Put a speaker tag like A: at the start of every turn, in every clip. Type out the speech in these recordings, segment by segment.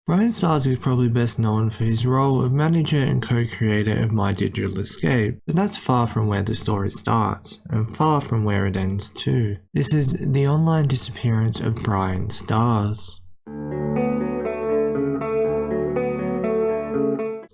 A: BryanStars is probably best known for his role of manager and co-creator of MyDigitalEscape, but that's far from where the story starts, and far from where it ends too. This is the online disappearance of BryanStars.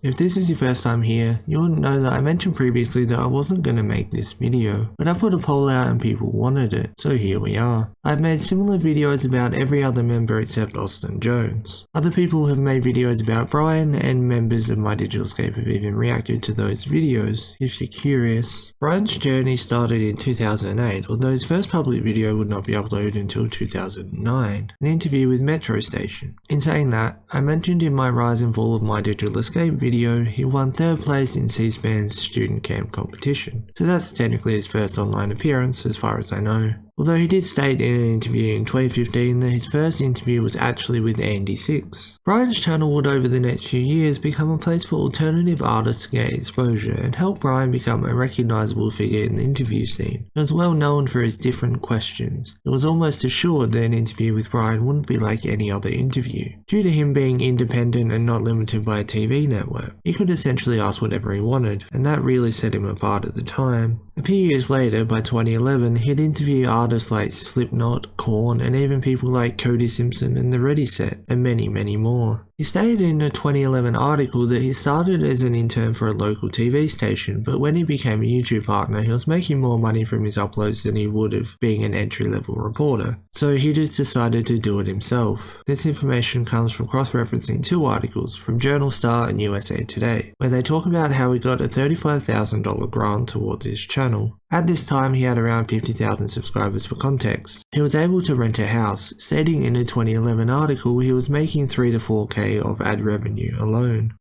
A: If this is your first time here, you'll know that I mentioned previously that I wasn't going to make this video, but I put a poll out and people wanted it, so here we are. I've made similar videos about every other member except Austin Jones. Other people have made videos about Bryan, and members of MyDigitalEscape have even reacted to those videos, if you're curious. Bryan's journey started in 2008, although his first public video would not be uploaded until 2009, an interview with Metro Station. In saying that, I mentioned in my Rise and Fall of MyDigitalEscape video he won 3rd place in C-SPAN's student camp competition, so that's technically his first online appearance as far as I know. Although he did state in an interview in 2015 that his first interview was actually with Andy Six. Bryan's channel would over the next few years become a place for alternative artists to get exposure and help Bryan become a recognisable figure in the interview scene. He was well known for his different questions. It was almost assured that an interview with Bryan wouldn't be like any other interview. Due to him being independent and not limited by a TV network, he could essentially ask whatever he wanted, and that really set him apart at the time. A few years later, by 2011, he'd interview artists like Slipknot, Korn, and even people like Cody Simpson and The Ready Set, and many, many more. He stated in a 2011 article that he started as an intern for a local TV station, but when he became a YouTube partner, he was making more money from his uploads than he would have being an entry-level reporter. So he just decided to do it himself. This information comes from cross-referencing 2 articles from Journal Star and USA Today, where they talk about how he got a $35,000 grant towards his channel. At this time, he had around 50,000 subscribers for context. He was able to rent a house, stating in a 2011 article he was making 3 to 4k of ad revenue alone.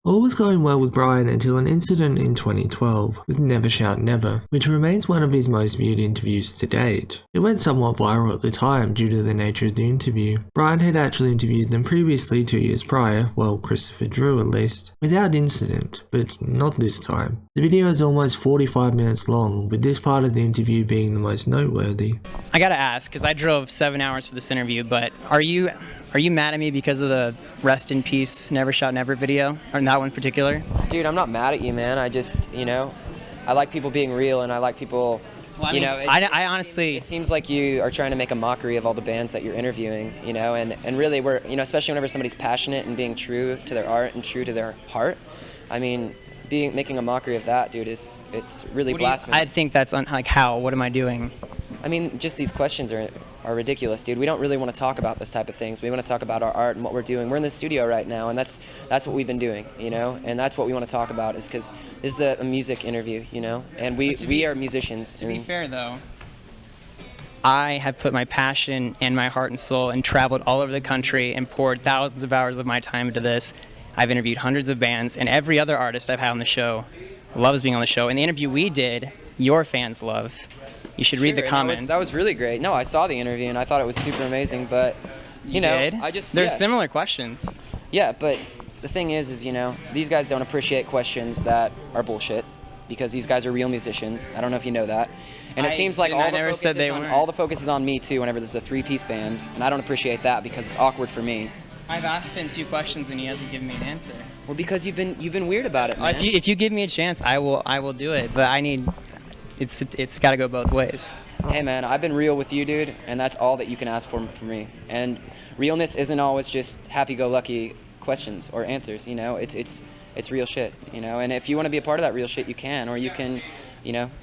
A: All was going well with Bryan until an incident in 2012 with NeverShoutNever, which remains one of his most viewed interviews to date. It went somewhat viral at the time due to the nature of the interview. Bryan had actually interviewed them previously 2 years prior, well, Christopher Drew at least, without incident, but not this time. The video is almost 45 minutes long, with this part of the interview being the most noteworthy.
B: I gotta ask, because I drove 7 hours for this interview, but are you mad at me because of the Rest in Peace NeverShoutNever video, or that one in particular?
C: Dude, I'm not mad at you, man. I just, I like people being real, and I like people,
B: well, I honestly...
C: It seems like you are trying to make a mockery of all the bands that you're interviewing, and really we're, especially whenever somebody's passionate and being true to their art and true to their heart. I mean, making a mockery of that, dude, it's really blasphemous.
B: I think that's like how? What am I doing?
C: I mean, just these questions are ridiculous, dude. We don't really want to talk about this type of things. We want to talk about our art and what we're doing. We're in the studio right now, and that's what we've been doing, and that's what we want to talk about, is because this is a music interview, and we are musicians.
B: To be fair, though, I have put my passion and my heart and soul and traveled all over the country and poured thousands of hours of my time into this. I've interviewed hundreds of bands, and every other artist I've had on the show loves being on the show. And the interview we did, your fans love. You should read the comments.
C: That was really great. No, I saw the interview and I thought it was super amazing, but
B: There's similar questions.
C: Yeah, but the thing is these guys don't appreciate questions that are bullshit, because these guys are real musicians. I don't know if you know that. And it seems like all the focus is on me too whenever this is a 3-piece band, and I don't appreciate that because it's awkward for me.
B: I've asked him 2 questions and he hasn't given me an answer.
C: Well, because you've been weird about it, man.
B: If you give me a chance, I will do it, but it's got to go both ways.
C: Hey man, I've been real with you, dude, and that's all that you can ask for from me. And realness isn't always just happy-go-lucky questions or answers, it's real shit, and if you want to be a part of that real shit, you can, or you can,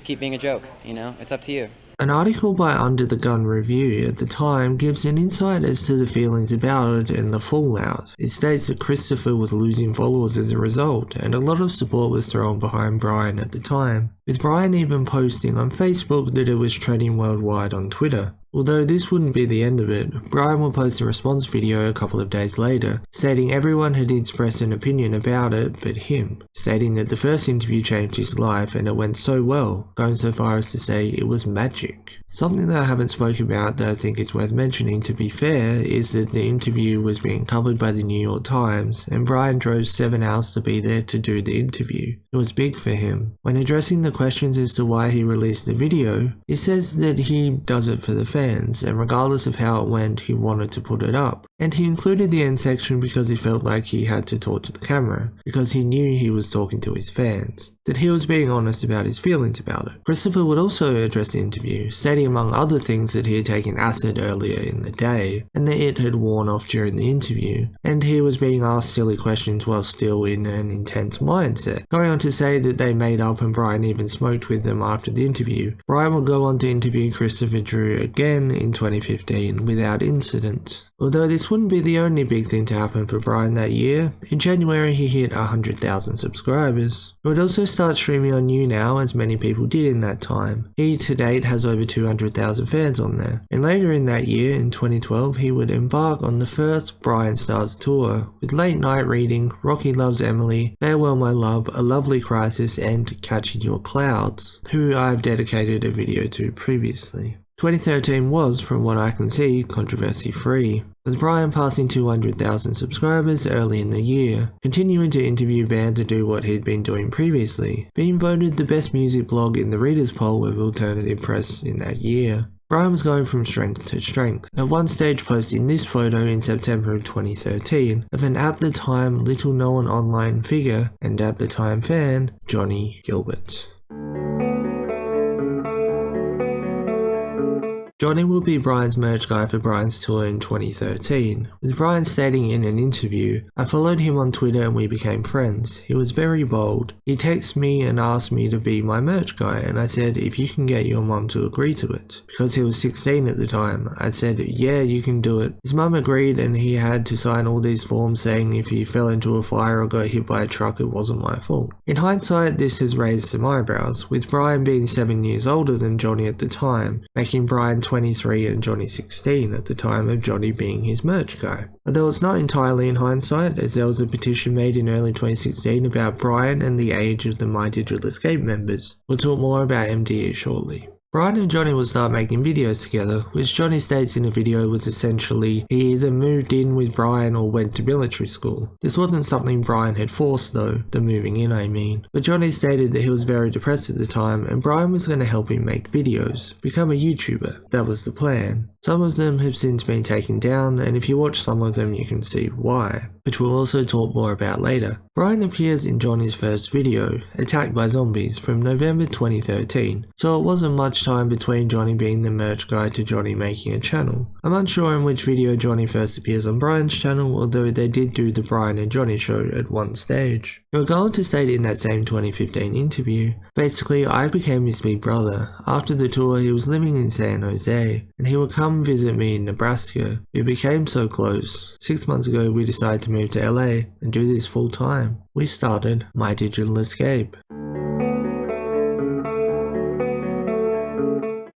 C: keep being a joke, it's up to you.
A: An article by Under the Gun Review at the time gives an insight as to the feelings about it and the fallout. It states that Christopher was losing followers as a result, and a lot of support was thrown behind Bryan at the time, with Bryan even posting on Facebook that it was trending worldwide on Twitter. Although this wouldn't be the end of it, Bryan will post a response video a couple of days later, stating everyone had expressed an opinion about it but him, stating that the first interview changed his life and it went so well, going so far as to say it was magic. Something that I haven't spoken about that I think is worth mentioning, to be fair, is that the interview was being covered by the New York Times, and Bryan drove 7 hours to be there to do the interview. It was big for him. When addressing the questions as to why he released the video, he says that he does it for the fans fans, and regardless of how it went, he wanted to put it up. And he included the end section because he felt like he had to talk to the camera, because he knew he was talking to his fans, that he was being honest about his feelings about it. Christopher would also address the interview, stating among other things that he had taken acid earlier in the day, and that it had worn off during the interview, and he was being asked silly questions while still in an intense mindset, going on to say that they made up and Bryan even smoked with them after the interview. Bryan would go on to interview Christopher Drew again in 2015 without incident. Although this wouldn't be the only big thing to happen for Bryan that year, in January he hit 100,000 subscribers. He would also start streaming on YouNow, as many people did in that time. He to date has over 200,000 fans on there. And later in that year, in 2012, he would embark on the first BryanStars tour, with Late Night Reading, Rocky Loves Emily, Farewell My Love, A Lovely Crisis, and Catching Your Clouds, who I've dedicated a video to previously. 2013 was, from what I can see, controversy-free, with Bryan passing 200,000 subscribers early in the year, continuing to interview bands and do what he'd been doing previously, being voted the best music blog in the Readers' Poll of Alternative Press in that year. Bryan was going from strength to strength, at one stage posting this photo in September of 2013 of an at the time little known online figure and at the time fan, Johnnie Guilbert. Johnnie will be Bryan's merch guy for Bryan's tour in 2013, with Bryan stating in an interview, "I followed him on Twitter and we became friends. He was very bold. He texted me and asked me to be my merch guy, and I said if you can get your mum to agree to it. Because he was 16 at the time, I said yeah, you can do it. His mum agreed and he had to sign all these forms saying if he fell into a fire or got hit by a truck it wasn't my fault." In hindsight, this has raised some eyebrows, with Bryan being 7 years older than Johnnie at the time, making Bryan 23 and Johnnie 16 at the time of Johnnie being his merch guy. Although it's not entirely in hindsight, as there was a petition made in early 2016 about Bryan and the age of the MyDigitalEscape members. We'll talk more about MDE shortly. Bryan and Johnnie would start making videos together, which Johnnie states in a video was essentially he either moved in with Bryan or went to military school. This wasn't something Bryan had forced though, the moving in I mean. But Johnnie stated that he was very depressed at the time and Bryan was going to help him make videos, become a YouTuber. That was the plan. Some of them have since been taken down, and if you watch some of them you can see why, which we'll also talk more about later. Bryan appears in Johnnie's first video, Attacked by Zombies, from November 2013, so it wasn't much time between Johnnie being the merch guy to Johnnie making a channel. I'm unsure in which video Johnnie first appears on Bryan's channel, although they did do the Bryan and Johnnie show at one stage. He would go on to state in that same 2015 interview, "Basically, I became his big brother. After the tour, he was living in San Jose, and he would come visit me in Nebraska. We became so close. 6 months ago, we decided to move to LA and do this full time. We started MyDigitalEscape."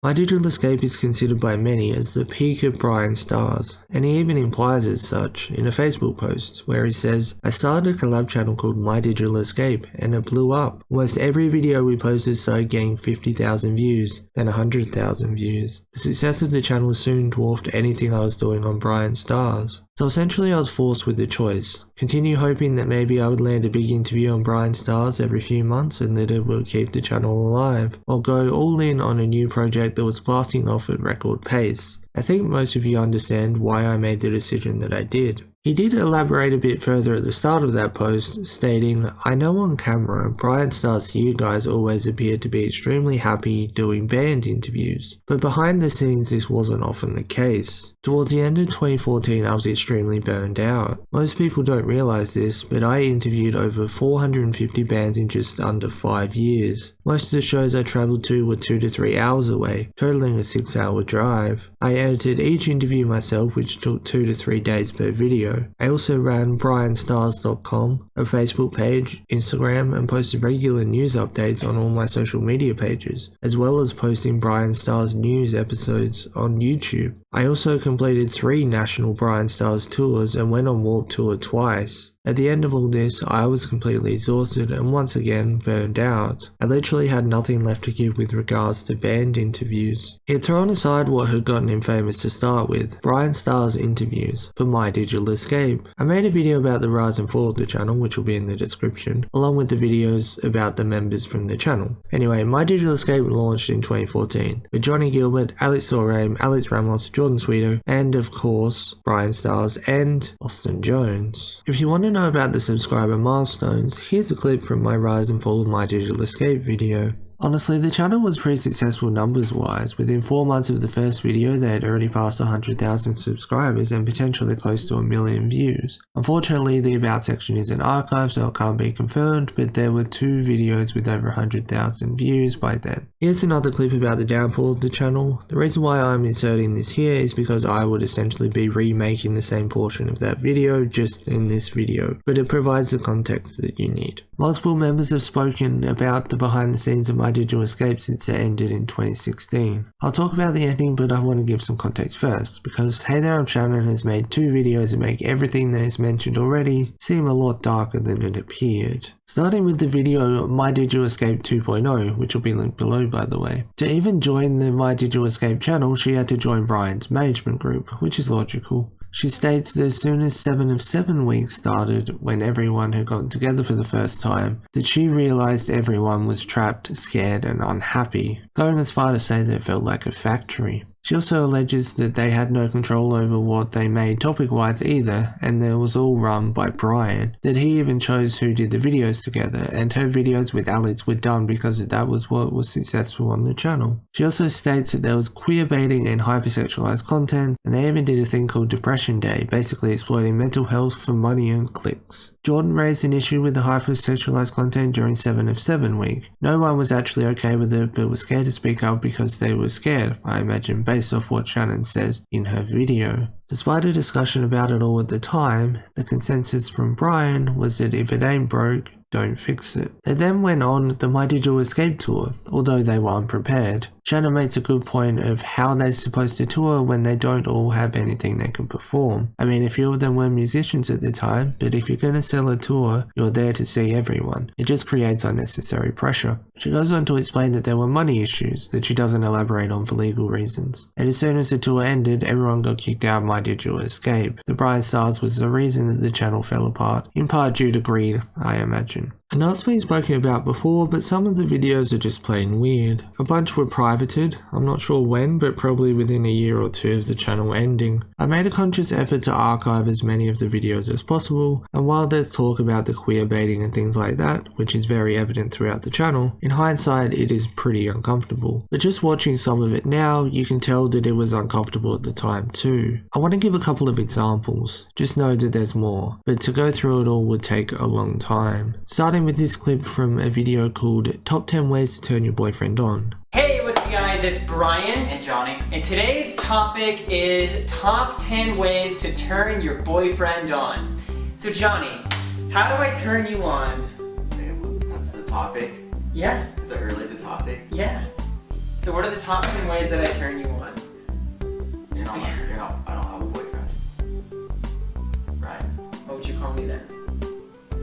A: MyDigitalEscape is considered by many as the peak of BryanStars, and he even implies as such in a Facebook post where he says, "I started a collab channel called MyDigitalEscape and it blew up. Almost every video we posted started getting 50,000 views, then 100,000 views. The success of the channel soon dwarfed anything I was doing on BryanStars. So essentially I was forced with the choice. Continue hoping that maybe I would land a big interview on BryanStars every few months and that it would keep the channel alive, or go all in on a new project that was blasting off at record pace. I think most of you understand why I made the decision that I did." He did elaborate a bit further at the start of that post, stating, "I know on camera, BryanStars to you guys always appeared to be extremely happy doing band interviews, but behind the scenes this wasn't often the case. Towards the end of 2014 I was extremely burned out. Most people don't realise this, but I interviewed over 450 bands in just under 5 years. Most of the shows I travelled to were 2 to 3 hours away, totaling a 6-hour drive. I edited each interview myself, which took 2 to 3 days per video. I also ran BryanStars.com, a Facebook page, Instagram, and posted regular news updates on all my social media pages, as well as posting BryanStars news episodes on YouTube. I also completed 3 national BryanStars tours and went on Warped Tour twice. At the end of all this, I was completely exhausted and once again burned out. I literally had nothing left to give with regards to band interviews. He had thrown aside what had gotten him famous to start with, BryanStars interviews, for MyDigitalEscape. I made a video about the rise and fall of the channel, which will be in the description, along with the videos about the members from the channel. Anyway, MyDigitalEscape launched in 2014, with Johnnie Guilbert, Alex Sorame, Alex Ramos, Jordan Sweeto, and of course, BryanStars and Austin Jones. If you want to know about the subscriber milestones, here's a clip from my Rise and Fall of MyDigitalEscape video. Honestly, the channel was pretty successful numbers wise. Within 4 months of the first video, they had already passed 100,000 subscribers and potentially close to 1 million views. Unfortunately, the about section isn't archived, so it can't be confirmed, but there were 2 videos with over 100,000 views by then. Here's another clip about the downfall of the channel. The reason why I'm inserting this here is because I would essentially be remaking the same portion of that video just in this video, but it provides the context that you need. Multiple members have spoken about the behind the scenes of MyDigitalEscape since it ended in 2016. I'll talk about the ending, but I want to give some context first, because Hey There I'm Shannon has made 2 videos that make everything that is mentioned already seem a lot darker than it appeared. Starting with the video MyDigitalEscape 2.0, which will be linked below by the way. To even join the MyDigitalEscape channel, she had to join Bryan's management group, which is logical. She states that as soon as 7 of 7 weeks started, when everyone had gotten together for the first time, that she realised everyone was trapped, scared and unhappy, going as far to say that it felt like a factory. She also alleges that they had no control over what they made topic-wise either, and that it was all run by Bryan, that he even chose who did the videos together, and her videos with Alex were done because that was what was successful on the channel. She also states that there was queerbaiting and hypersexualized content, and they even did a thing called Depression Day, basically exploiting mental health for money and clicks. Jordan raised an issue with the hypersexualized content during 7 of 7 week. No one was actually okay with it, but was scared to speak up because they were scared, I imagine, based off what Shannon says in her video. Despite a discussion about it all at the time, the consensus from Bryan was that if it ain't broke, don't fix it. They then went on the MyDigitalEscape tour, although they were unprepared. Shannon makes a good point of how they're supposed to tour when they don't all have anything they can perform. I mean, a few of them were musicians at the time, but if you're gonna sell a tour, you're there to see everyone. It just creates unnecessary pressure. She goes on to explain that there were money issues that she doesn't elaborate on for legal reasons. And as soon as the tour ended, everyone got kicked out of MyDigitalEscape. The BryanStars was the reason that the channel fell apart, in part due to greed, I imagine. I know it's been spoken about before, but some of the videos are just plain weird. A bunch were privated, I'm not sure when, but probably within a year or 2 of the channel ending. I made a conscious effort to archive as many of the videos as possible, and while there's talk about the queer baiting and things like that, which is very evident throughout the channel, in hindsight it is pretty uncomfortable. But just watching some of it now, you can tell that it was uncomfortable at the time too. I want to give a couple of examples, just know that there's more, but to go through it all would take a long time. Starting with this clip from a video called Top 10 Ways to Turn Your Boyfriend On.
B: Hey, what's up guys, it's Bryan
C: And Johnny.
B: and today's topic is top 10 ways to turn your boyfriend on. So Johnny, how do I turn you on?
C: That's the topic.
B: Yeah?
C: Is that really the topic?
B: Yeah. So what are the top 10 ways that I turn you on?
C: I don't have a boyfriend. Right?
B: What would you call me then?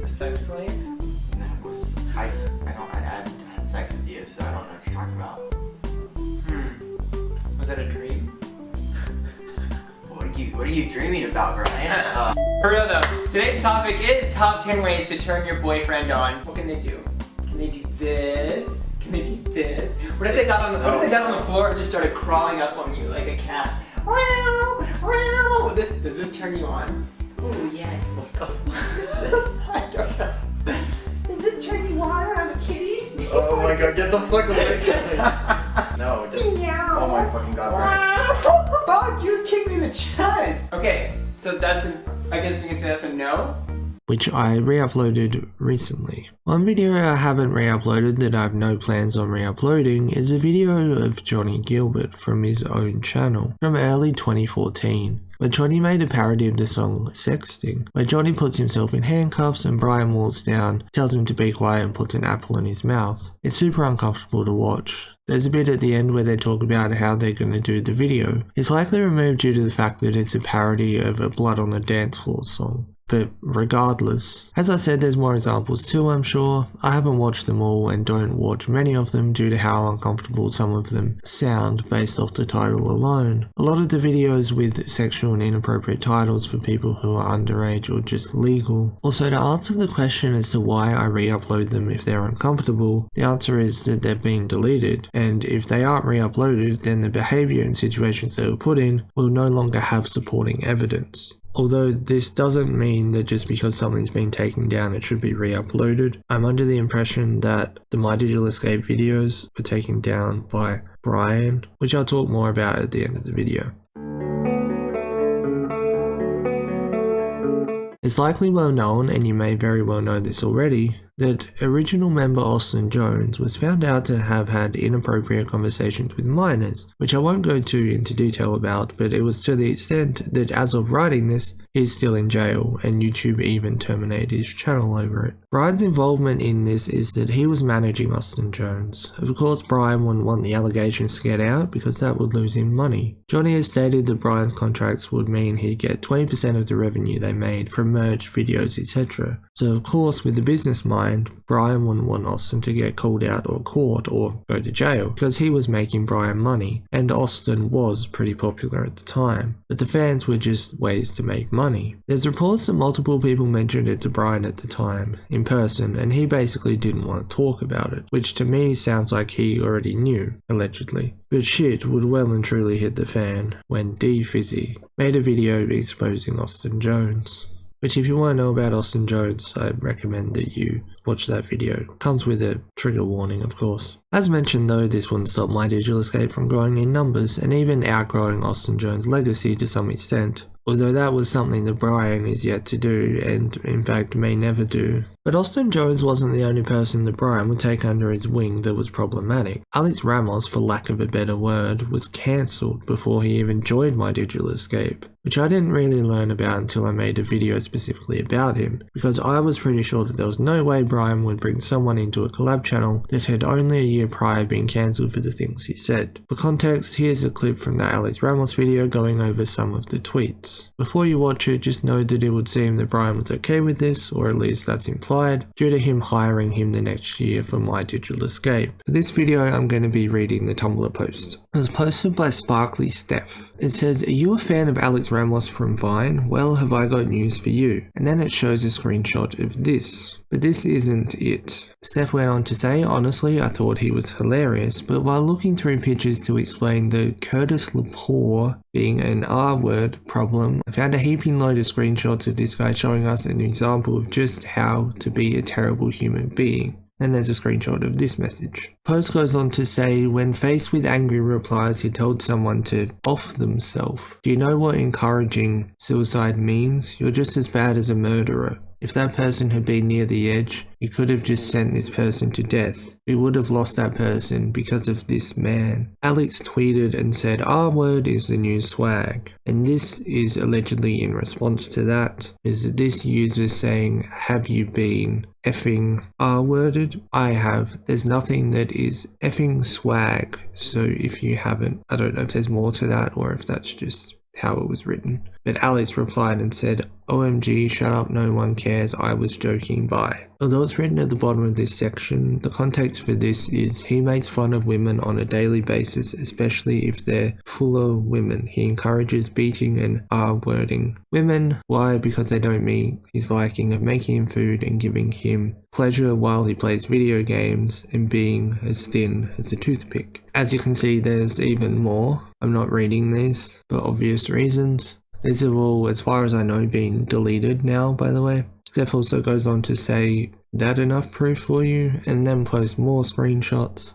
B: A sex slave?
C: I haven't had sex with you, so I don't know what you're talking about.
B: Was that a dream?
C: What are you dreaming about, Bryan?
B: For real though, today's topic is top 10 ways to turn your boyfriend on. What can they do? Can they do this? Can they do this? What if they got on the floor and just started crawling up on you like a cat? Does this turn you on? Oh yeah.
C: What the fuck is this?
B: I don't know. Does this turn you on? I'm a kitty.
C: Oh my god, get the fuck away from me. No, just. Oh my fucking god, Bryan.
B: Fuck, you kicked me in the chest. Okay, so I guess we can say that's a no.
A: Which I re-uploaded recently. One video I haven't re-uploaded that I have no plans on re-uploading is a video of Johnnie Guilbert from his own channel from early 2014, where Johnnie made a parody of the song Sexting, where Johnnie puts himself in handcuffs and Bryan walks down, tells him to be quiet and puts an apple in his mouth. It's super uncomfortable to watch. There's a bit at the end where they talk about how they're going to do the video. It's likely removed due to the fact that it's a parody of a Blood on the Dance Floor song. But regardless, as I said, there's more examples too, I'm sure. I haven't watched them all and don't watch many of them due to how uncomfortable some of them sound based off the title alone. A lot of the videos with sexual and inappropriate titles for people who are underage or just legal. Also, to answer the question as to why I re-upload them if they're uncomfortable, the answer is that they're being deleted, and if they aren't re-uploaded, then the behaviour and situations they were put in will no longer have supporting evidence. Although this doesn't mean that just because something's been taken down it should be re-uploaded. I'm under the impression that the MyDigitalEscape videos were taken down by Bryan, which I'll talk more about at the end of the video. It's likely well known, and you may very well know this already, that original member Austin Jones was found out to have had inappropriate conversations with minors, which I won't go too into detail about, but it was to the extent that as of writing this, he's still in jail, and YouTube even terminated his channel over it. Bryan's involvement in this is that he was managing Austin Jones. Of course, Bryan wouldn't want the allegations to get out because that would lose him money. Johnnie has stated that Bryan's contracts would mean he'd get 20% of the revenue they made from merged videos, etc. So of course, with the business mind, Bryan wouldn't want Austin to get called out or caught or go to jail because he was making Bryan money, and Austin was pretty popular at the time. But the fans were just ways to make money. There's reports that multiple people mentioned it to Bryan at the time, in person, and he basically didn't want to talk about it, which to me sounds like he already knew, allegedly. But shit would well and truly hit the fan when D-Fizzy made a video exposing Austin Jones. Which if you want to know about Austin Jones, I recommend that you watch that video. Comes with a trigger warning, of course. As mentioned though, this wouldn't stop MyDigitalEscape from growing in numbers and even outgrowing Austin Jones' legacy to some extent. Although that was something that Bryan is yet to do, and in fact may never do. But Austin Jones wasn't the only person that Bryan would take under his wing that was problematic. Alex Ramos, for lack of a better word, was cancelled before he even joined MyDigitalEscape, which I didn't really learn about until I made a video specifically about him, because I was pretty sure that there was no way Bryan would bring someone into a collab channel that had only a year prior been cancelled for the things he said. For context, here's a clip from the Alex Ramos video going over some of the tweets. Before you watch it, just know that it would seem that Bryan was okay with this, or at least that's implied, due to him hiring him the next year for MyDigitalEscape. For this video, I'm going to be reading the Tumblr post. It was posted by Sparkly Steph. It says, "Are you a fan of Alex Ramos from Vine? Well, have I got news for you." And then it shows a screenshot of this. But this isn't it. Steph went on to say, "Honestly, I thought he was hilarious, but while looking through pictures to explain the Curtis Lepore being an R-word problem, I found a heaping load of screenshots of this guy showing us an example of just how to be a terrible human being." And there's a screenshot of this message. Post goes on to say, when faced with angry replies, he told someone to off themselves. Do you know what encouraging suicide means? You're just as bad as a murderer. If that person had been near the edge, you could have just sent this person to death. We would have lost that person because of this man. Alex tweeted and said, R-word is the new swag. And this is allegedly in response to that, is this user saying, have you been effing R-worded? I have. There's nothing that is effing swag. So if you haven't, I don't know if there's more to that or if that's just how it was written. But Alex replied and said, OMG, shut up, no one cares, I was joking, bye. Although it's written at the bottom of this section, the context for this is he makes fun of women on a daily basis, especially if they're fuller women. He encourages beating and R-wording women. Why? Because they don't meet his liking of making him food and giving him pleasure while he plays video games and being as thin as a toothpick. As you can see, there's even more. I'm not reading these for obvious reasons. These have all, as far as I know, been deleted now, by the way. Steph also goes on to say, that enough proof for you? And then post more screenshots.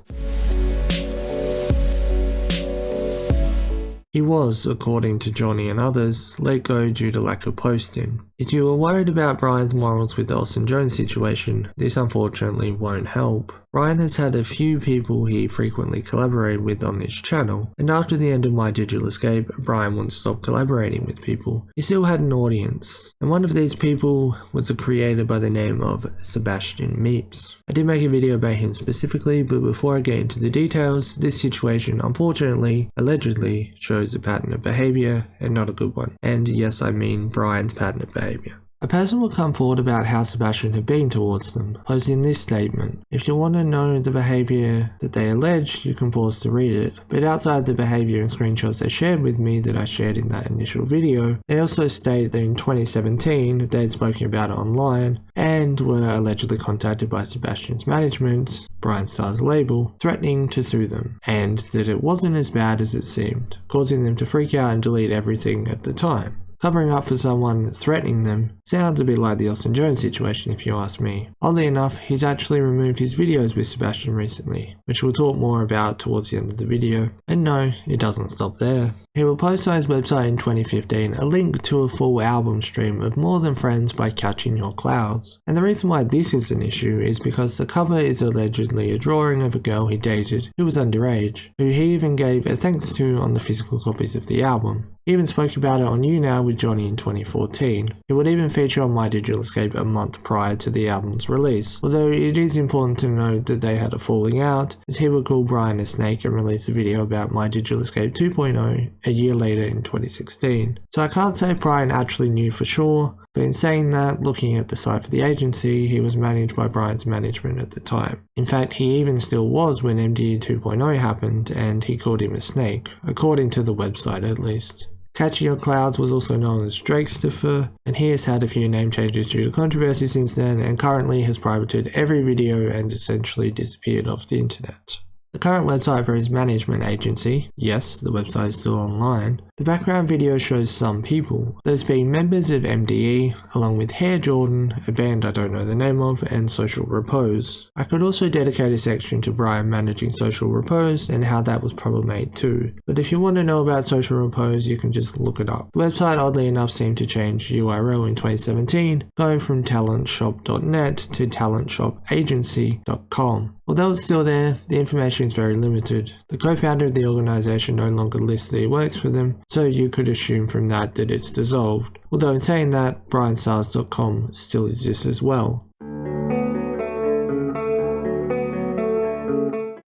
A: He was, according to Johnnie and others, let go due to lack of posting. If you were worried about Bryan's morals with the Austin Jones situation, this unfortunately won't help. Bryan has had a few people he frequently collaborated with on this channel, and after the end of MyDigitalEscape, Bryan wouldn't stop collaborating with people. He still had an audience, and one of these people was a creator by the name of Sebastian Meeps. I did make a video about him specifically, but before I get into the details, this situation unfortunately, allegedly, shows a pattern of behavior, and not a good one. And yes, I mean Bryan's pattern of behavior. A person will come forward about how Sebastian had been towards them, posting this statement. If you want to know the behaviour that they allege, you can pause to read it. But outside the behaviour and screenshots they shared with me that I shared in that initial video, they also state that in 2017 they had spoken about it online and were allegedly contacted by Sebastian's management, BryanStars label, threatening to sue them, and that it wasn't as bad as it seemed, causing them to freak out and delete everything at the time. Covering up for someone threatening them sounds a bit like the Austin Jones situation if you ask me. Oddly enough, he's actually removed his videos with Sebastian recently, which we'll talk more about towards the end of the video. And no, it doesn't stop there. He will post on his website in 2015 a link to a full album stream of More Than Friends by Catching Your Clouds. And the reason why this is an issue is because the cover is allegedly a drawing of a girl he dated who was underage, who he even gave a thanks to on the physical copies of the album. He even spoke about it on You Now with Johnnie in 2014. It would even feature on MyDigitalEscape a month prior to the album's release, although it is important to note that they had a falling out, as he would call Bryan a snake and release a video about MyDigitalEscape 2.0 a year later in 2016. So I can't say Bryan actually knew for sure, but in saying that, looking at the site for the agency, he was managed by Bryan's management at the time. In fact, he even still was when MDE 2.0 happened, and he called him a snake, according to the website at least. Catching Your Clouds was also known as Drakestifer, and he has had a few name changes due to controversy since then, and currently has privated every video and essentially disappeared off the internet. The current website for his management agency, yes, the website is still online, the background video shows some people, those being members of MDE, along with Hair Jordan, a band I don't know the name of, and Social Repose. I could also dedicate a section to Bryan managing Social Repose and how that was problematic too, but if you want to know about Social Repose you can just look it up. The website oddly enough seemed to change URL in 2017, going from talentshop.net to talentshopagency.com. Although it's still there, the information is very limited. The co-founder of the organisation no longer lists that he works for them, so you could assume from that it's dissolved. Although in saying that, BryanStars.com still exists as well.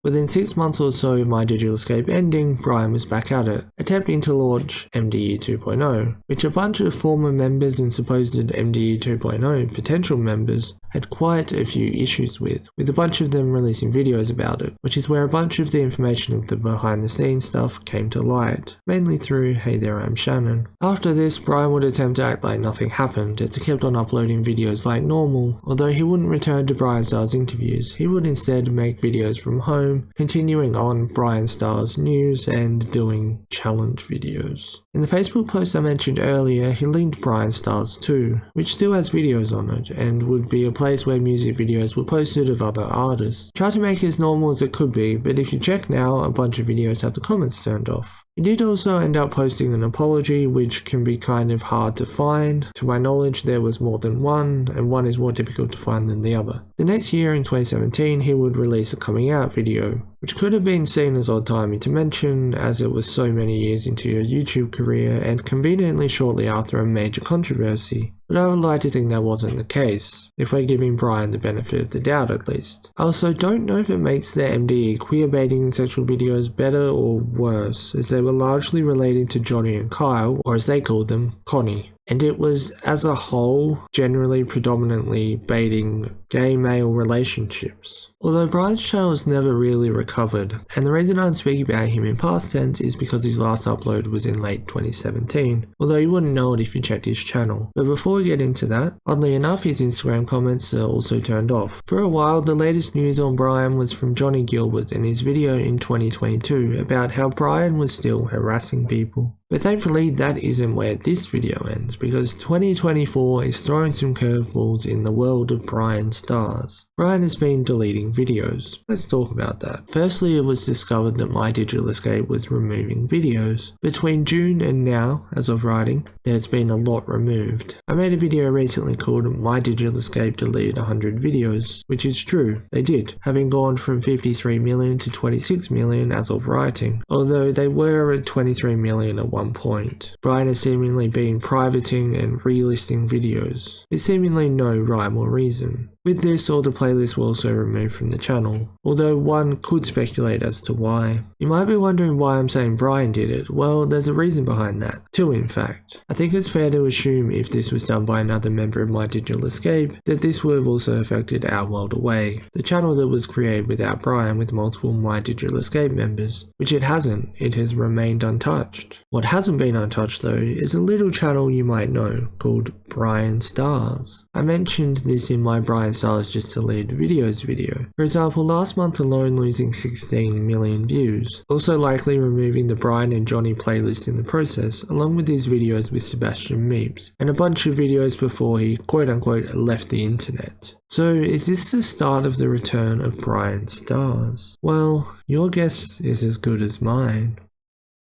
A: Within 6 months or so of MyDigitalEscape ending, Bryan was back at it, attempting to launch MDE 2.0, which a bunch of former members and supposed MDE 2.0 potential members had quite a few issues with a bunch of them releasing videos about it, which is where a bunch of the information of the behind the scenes stuff came to light, mainly through Hey There I'm Shannon. After this, Bryan would attempt to act like nothing happened, as he kept on uploading videos like normal, although he wouldn't return to BryanStars interviews, he would instead make videos from home, continuing on BryanStars news and doing challenge videos. In the Facebook post I mentioned earlier, he linked BryanStars too, which still has videos on it, and would be a place where music videos were posted of other artists. Tried to make it as normal as it could be, but if you check now, a bunch of videos have the comments turned off. He did also end up posting an apology, which can be kind of hard to find. To my knowledge, there was more than one, and one is more difficult to find than the other. The next year, in 2017, he would release a coming out video, which could have been seen as odd timing to mention, as it was so many years into your YouTube career and conveniently shortly after a major controversy. But I would like to think that wasn't the case, if we're giving Bryan the benefit of the doubt at least. I also don't know if it makes the MDE queerbaiting and sexual videos better or worse, as they were largely relating to Johnnie and Kyle, or as they called them, Connie. And it was, as a whole, generally predominantly baiting gay male relationships. Although Bryan's channel has never really recovered, and the reason I'm speaking about him in past tense is because his last upload was in late 2017, although you wouldn't know it if you checked his channel. But before we get into that, oddly enough his Instagram comments are also turned off. For a while, the latest news on Bryan was from Johnnie Guilbert in his video in 2022 about how Bryan was still harassing people. But thankfully that isn't where this video ends, because 2024 is throwing some curveballs in the world of BryanStars. Bryan has been deleting videos. Let's talk about that. Firstly, it was discovered that MyDigitalEscape was removing videos. Between June and now, as of writing, there's been a lot removed. I made a video recently called MyDigitalEscape deleted 100 videos, which is true, they did, having gone from 53 million to 26 million as of writing, although they were at 23 million at one point. Bryan has seemingly been privating and relisting videos, with seemingly no rhyme or reason. With this, all the playlists were also removed from the channel, although one could speculate as to why. You might be wondering why I'm saying Bryan did it. Well, there's a reason behind that. Two, in fact. I think it's fair to assume if this was done by another member of MyDigitalEscape, that this would have also affected Our World Away, the channel that was created without Bryan with multiple MyDigitalEscape members, which it hasn't. It has remained untouched. What hasn't been untouched though is a little channel you might know called BryanStars. I mentioned this in my BryanStars Just Deleted Videos video. For example, last month alone losing 16 million views, also likely removing the Bryan and Johnnie playlist in the process, along with his videos with Sebastian Meeps, and a bunch of videos before he quote-unquote left the internet. So is this the start of the return of BryanStars? Well, your guess is as good as mine.